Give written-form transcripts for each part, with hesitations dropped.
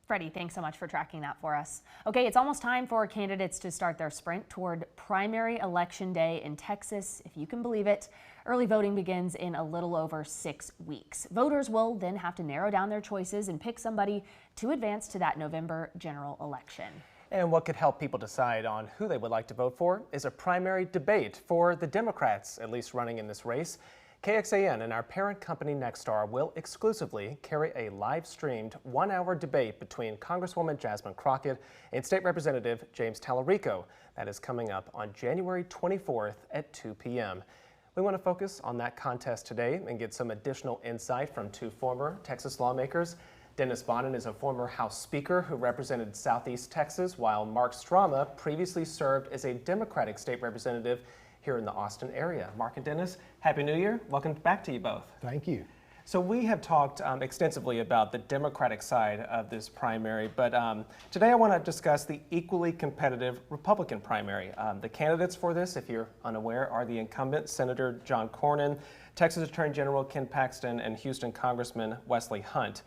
Freddie, thanks so much for tracking that for us. Okay, it's almost time for candidates to start their sprint toward primary election day in Texas. If you can believe it, early voting begins in a little over 6 weeks. Voters will then have to narrow down their choices and pick somebody to advance to that November general election. And what could help people decide on who they would like to vote for is a primary debate for the Democrats, at least running in this race. KXAN and our parent company Nexstar will exclusively carry a live-streamed 1-hour debate between Congresswoman Jasmine Crockett and State Representative James Tallarico. That is coming up on January 24th at 2 p.m. We want to focus on that contest today and get some additional insight from two former Texas lawmakers. Dennis Bonnen is a former House Speaker who represented Southeast Texas, while Mark Strama previously served as a Democratic state representative here in the Austin area. Mark and Dennis, Happy New Year. Welcome back to you both. Thank you. So we have talked extensively about the Democratic side of this primary, but today I want to discuss the equally competitive Republican primary. The candidates for this, if you're unaware, are the incumbent Senator John Cornyn, Texas Attorney General Ken Paxton, and Houston Congressman Wesley Hunt.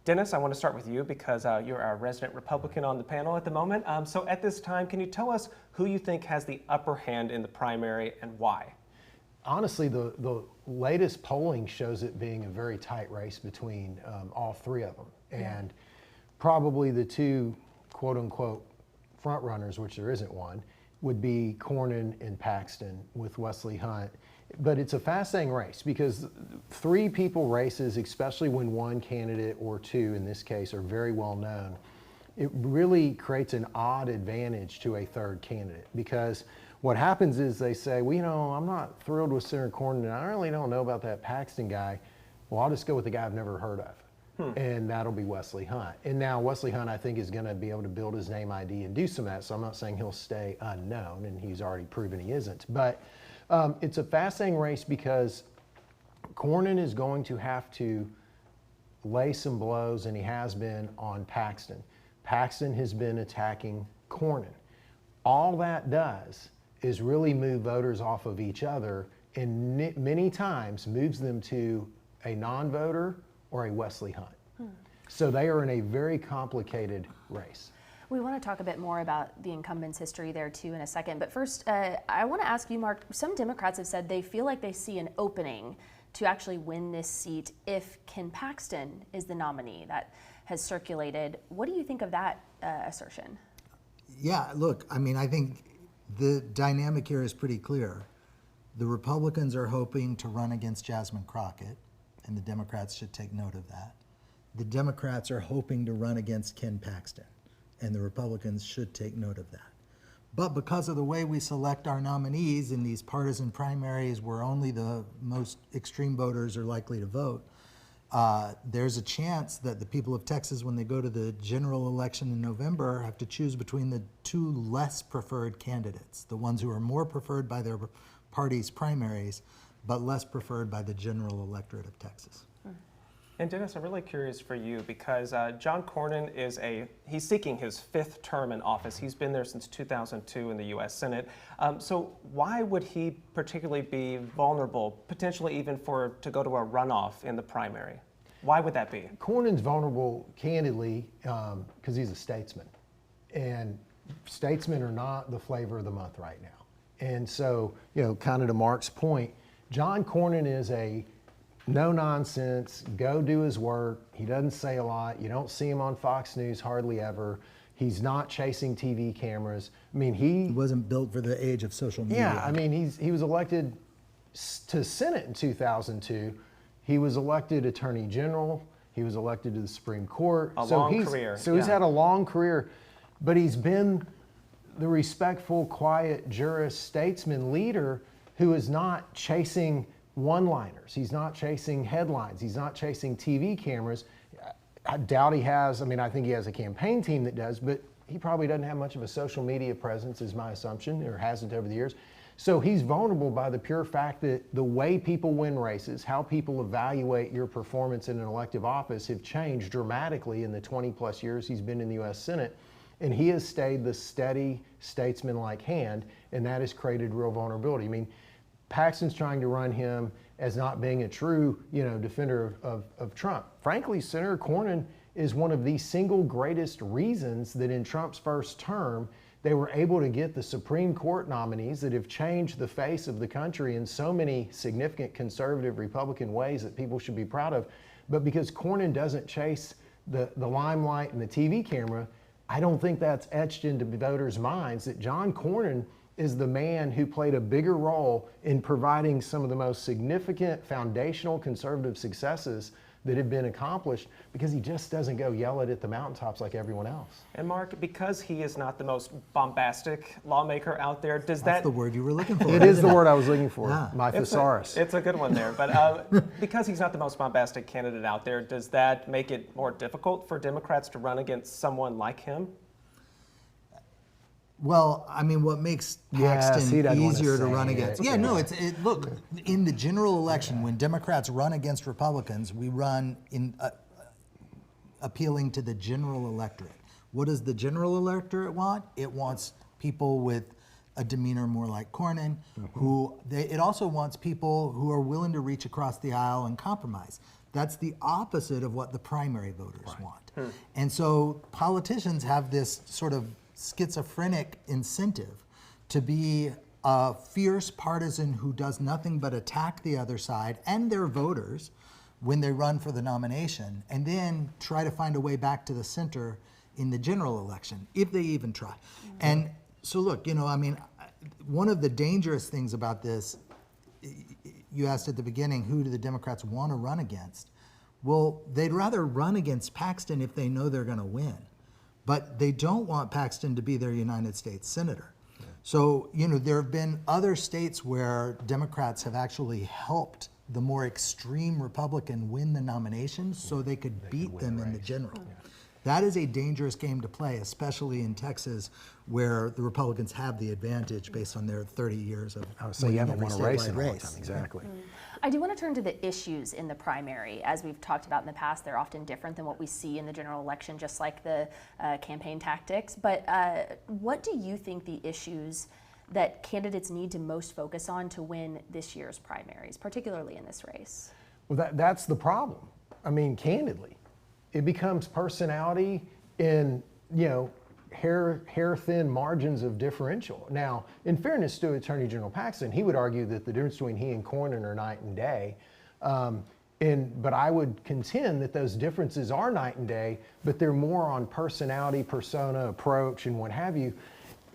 Dennis, I want to start with you because you're our resident Republican on the panel at the moment. So at this time, can you tell us who you think has the upper hand in the primary and why? Honestly, the latest polling shows it being a very tight race between all three of them. And probably the two quote-unquote front runners, which there isn't one, would be Cornyn and Paxton with Wesley Hunt. But it's a fascinating race because three people races, especially when one candidate or two in this case are very well known, it really creates an odd advantage to a third candidate, because what happens is they say, well, you know, I'm not thrilled with Senator Cornyn and I really don't know about that Paxton guy. Well, I'll just go with the guy I've never heard of. And that'll be Wesley Hunt. And now Wesley Hunt, I think, is going to be able to build his name ID and do some of that. So I'm not saying he'll stay unknown, and he's already proven he isn't. But it's a fascinating race because Cornyn is going to have to lay some blows, and he has been, on Paxton. Paxton has been attacking Cornyn. All that does is really move voters off of each other, and many times moves them to a non-voter or a Wesley Hunt. So they are in a very complicated race. We want to talk a bit more about the incumbent's history there too in a second, but first I want to ask you, Mark, some Democrats have said they feel like they see an opening to actually win this seat if Ken Paxton is the nominee. That has circulated. What do you think of that assertion? Yeah, look, I mean, I think the dynamic here is pretty clear. The Republicans are hoping to run against Jasmine Crockett, and the Democrats should take note of that. The Democrats are hoping to run against Ken Paxton, and the Republicans should take note of that. But because of the way we select our nominees in these partisan primaries where only the most extreme voters are likely to vote, there's a chance that the people of Texas, when they go to the general election in November, have to choose between the two less preferred candidates, the ones who are more preferred by their party's primaries, but less preferred by the general electorate of Texas. And Dennis, I'm really curious for you because John Cornyn he's seeking his 5th term in office. He's been there since 2002 in the U.S. Senate. So why would he particularly be vulnerable, potentially even to go to a runoff in the primary? Why would that be? Cornyn's vulnerable, candidly, because he's a statesman. And statesmen are not the flavor of the month right now. And so, you know, kind of to Mark's point, John Cornyn is a no-nonsense, go do his work. He doesn't say a lot. You don't see him on Fox News hardly ever. He's not chasing TV cameras. I mean, he wasn't built for the age of social media. Yeah, I mean, he was elected to Senate in 2002. He was elected Attorney General. He was elected to the Supreme Court. A long career. So he's had a long career, but he's been the respectful, quiet jurist, statesman leader who is not chasing one-liners. He's not chasing headlines. He's not chasing TV cameras. I doubt he has, I mean, I think he has a campaign team that does, but he probably doesn't have much of a social media presence, is my assumption, or hasn't over the years. So he's vulnerable by the pure fact that the way people win races, how people evaluate your performance in an elective office have changed dramatically in the 20-plus years he's been in the U.S. Senate. And he has stayed the steady, statesman-like hand, and that has created real vulnerability. I mean, Paxton's trying to run him as not being a true, defender of Trump. Frankly, Senator Cornyn is one of the single greatest reasons that in Trump's first term, they were able to get the Supreme Court nominees that have changed the face of the country in so many significant conservative Republican ways that people should be proud of. But because Cornyn doesn't chase the limelight and the TV camera, I don't think that's etched into voters' minds that John Cornyn is the man who played a bigger role in providing some of the most significant foundational conservative successes that have been accomplished, because he just doesn't go yell it at the mountaintops like everyone else. And Mark, because he is not the most bombastic lawmaker out there, does That's that... the word you were looking for. It is the word I was looking for, Yeah. my thesaurus. It's a good one there, but because he's not the most bombastic candidate out there, does that make it more difficult for Democrats to run against someone like him? Well, I mean, what makes Yes, he Paxton doesn't wanna easier to say run it. against? Yeah, no, look, in the general election, when Democrats run against Republicans, we run in appealing to the general electorate. What does the general electorate want? It wants people with a demeanor more like Cornyn, it also wants people who are willing to reach across the aisle and compromise. That's the opposite of what the primary voters want. And so politicians have this sort of schizophrenic incentive to be a fierce partisan who does nothing but attack the other side and their voters when they run for the nomination, and then try to find a way back to the center in the general election, if they even try. And so look, I mean, one of the dangerous things about this, you asked at the beginning, who do the Democrats want to run against? Well, they'd rather run against Paxton if they know they're going to win. But they don't want Paxton to be their United States senator. So, there have been other states where Democrats have actually helped the more extreme Republican win the nomination so they could beat them in the general. That is a dangerous game to play, especially in Texas, where the Republicans have the advantage based on their 30 years of So you haven't won a race in a long race. time, exactly. I do want to turn to the issues in the primary. As we've talked about in the past, they're often different than what we see in the general election, just like the campaign tactics. But what do you think the issues that candidates need to most focus on to win this year's primaries, particularly in this race? Well, that's the problem. I mean, candidly, it becomes personality in, hair-thin margins of differential. Now, in fairness to Attorney General Paxton, he would argue that the difference between he and Cornyn are night and day. But I would contend that those differences are night and day, but they're more on personality, persona, approach, and what have you.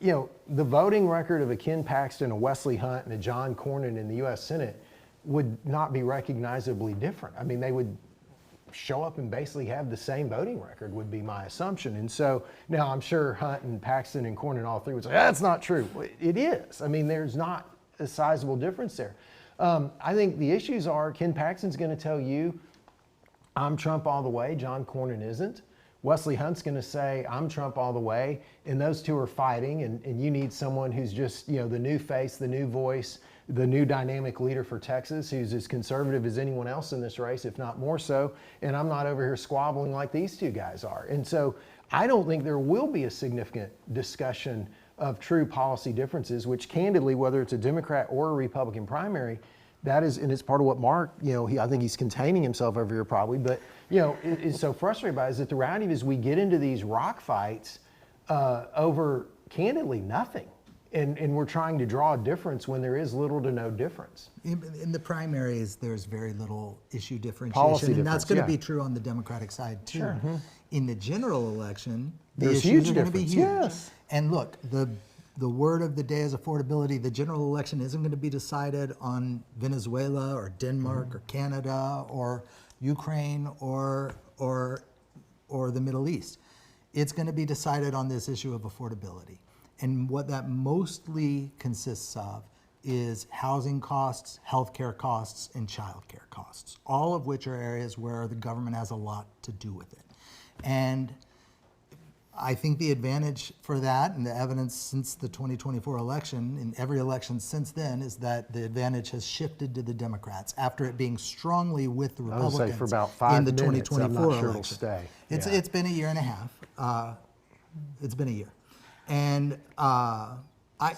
The voting record of a Ken Paxton, a Wesley Hunt, and a John Cornyn in the U.S. Senate would not be recognizably different. I mean, they would show up and basically have the same voting record, would be my assumption. And so now I'm sure Hunt and Paxton and Cornyn, all three, would say, that's not true. Well, it is. I mean, there's not a sizable difference there. I think the issues are Ken Paxton's going to tell you, I'm Trump all the way, John Cornyn isn't. Wesley Hunt's going to say, I'm Trump all the way, and those two are fighting, and you need someone who's just, the new face, the new voice, the new dynamic leader for Texas, who's as conservative as anyone else in this race, if not more so, and I'm not over here squabbling like these two guys are. And so I don't think there will be a significant discussion of true policy differences, which candidly, whether it's a Democrat or a Republican primary, that is, and it's part of what Mark, I think he's containing himself over here probably, but, is so frustrated by is that the reality is we get into these rock fights over, candidly, nothing. And we're trying to draw a difference when there is little to no difference. In the primaries, there's very little issue differentiation, Policy and that's difference, going to yeah. be true on the Democratic side too. Sure. In the general election, the There's issues huge are going to be difference, huge. yes. And look, the word of the day is affordability. The general election isn't going to be decided on Venezuela or Denmark or Canada or Ukraine or the Middle East. It's going to be decided on this issue of affordability. And what that mostly consists of is housing costs, healthcare costs, and childcare costs, all of which are areas where the government has a lot to do with it. And I think the advantage for that, and the evidence since the 2024 election, in every election since then, is that the advantage has shifted to the Democrats after it being strongly with the I would Republicans say for about 5 in the minutes, 2024 I'm not sure it'll election. stay. It's been a year and a half. It's been a year. And I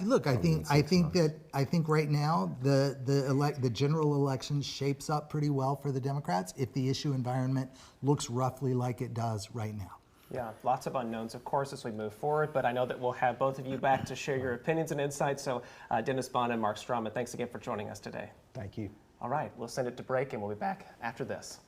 think right now the general election shapes up pretty well for the Democrats if the issue environment looks roughly like it does right now. Yeah, lots of unknowns, of course, as we move forward, but I know that we'll have both of you back to share your opinions and insights. So Dennis Bond and Mark Straumann, thanks again for joining us today. Thank you. All right, we'll send it to break and we'll be back after this.